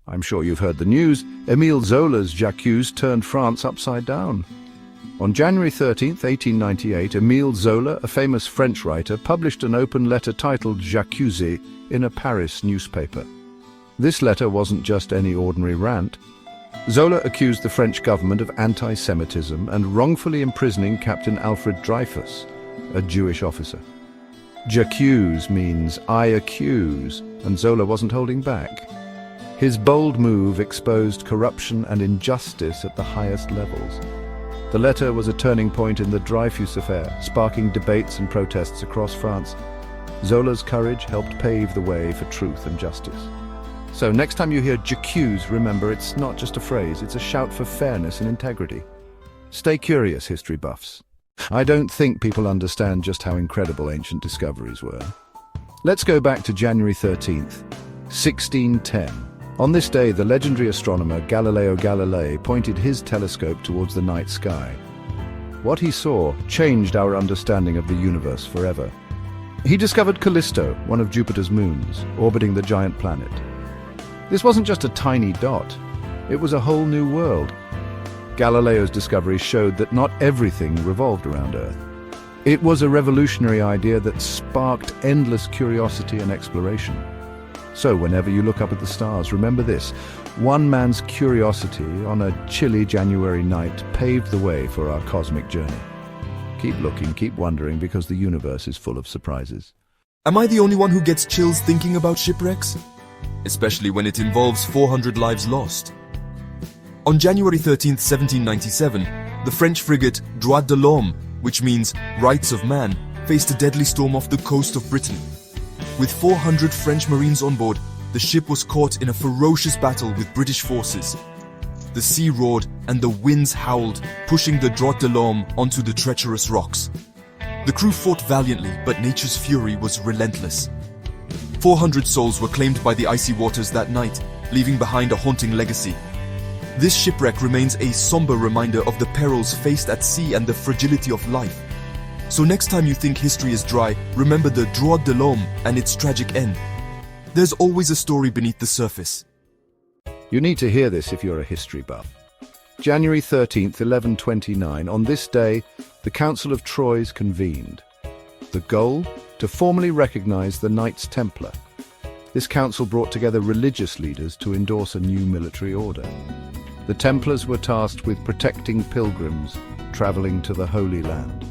I'm sure you've heard the news. Émile Zola's J'accuse turned France upside down. On January 13th, 1898, Émile Zola, a famous French writer, published an open letter titled J'accuse in a Paris newspaper. This letter wasn't just any ordinary rant. Zola accused the French government of anti-Semitism and wrongfully imprisoning Captain Alfred Dreyfus, a Jewish officer. J'accuse means I accuse, and Zola wasn't holding back. His bold move exposed corruption and injustice at the highest levels. The letter was a turning point in the Dreyfus affair, sparking debates and protests across France. Zola's courage helped pave the way for truth and justice. So next time you hear J'accuse, remember it's not just a phrase, it's a shout for fairness and integrity. Stay curious, history buffs. I don't think people understand just how incredible ancient discoveries were. Let's go back to January 13th, 1610. On this day, the legendary astronomer Galileo Galilei pointed his telescope towards the night sky. What he saw changed our understanding of the universe forever. He discovered Callisto, one of Jupiter's moons, orbiting the giant planet. This wasn't just a tiny dot, it was a whole new world. Galileo's discovery showed that not everything revolved around Earth. It was a revolutionary idea that sparked endless curiosity and exploration. So whenever you look up at the stars, remember this: one man's curiosity on a chilly January night paved the way for our cosmic journey. Keep looking, keep wondering, because the universe is full of surprises. Am I the only one who gets chills thinking about shipwrecks? Especially when it involves 400 lives lost. On January 13, 1797, the French frigate Droits de l'Homme, which means Rights of Man, faced a deadly storm off the coast of Britain. With 400 French Marines on board, the ship was caught in a ferocious battle with British forces. The sea roared and the winds howled, pushing the Droits de l'Homme onto the treacherous rocks. The crew fought valiantly, but nature's fury was relentless. 400 souls were claimed by the icy waters that night, leaving behind a haunting legacy. This shipwreck remains a somber reminder of the perils faced at sea and the fragility of life. So next time you think history is dry, remember the Droits de l'Homme and its tragic end. There's always a story beneath the surface. You need to hear this if you're a history buff. January 13th, 1129, on this day, the Council of Troyes convened. The goal? To formally recognize the Knights Templar. This council brought together religious leaders to endorse a new military order. The Templars were tasked with protecting pilgrims traveling to the Holy Land.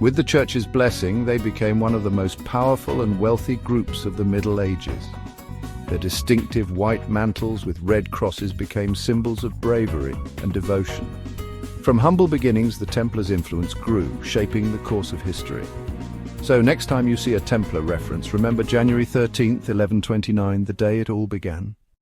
With the Church's blessing, they became one of the most powerful and wealthy groups of the Middle Ages. Their distinctive white mantles with red crosses became symbols of bravery and devotion. From humble beginnings, the Templars' influence grew, shaping the course of history. So next time you see a Templar reference, remember January 13th, 1129, the day it all began.